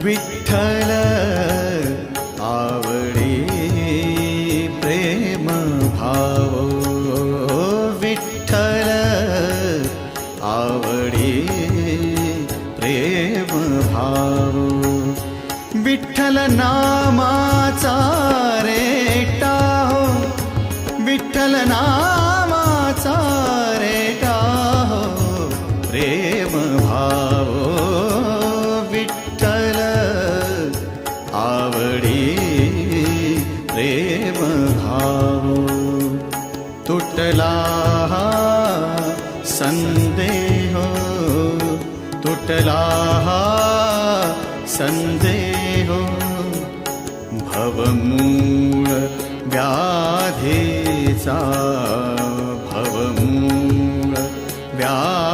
विठ्ठल आवडी प्रेम भाव, विठ्ठल आवडी प्रेम भाव, विठ्ठल नामाचा रेटा हो, विठ्ठल नामाचा रेटा हो प्रेम भाव, विठ्ठल आवडी प्रेम भाव. तुटला संदेह, तुटला संदेह, भवमूळ व्याधीचा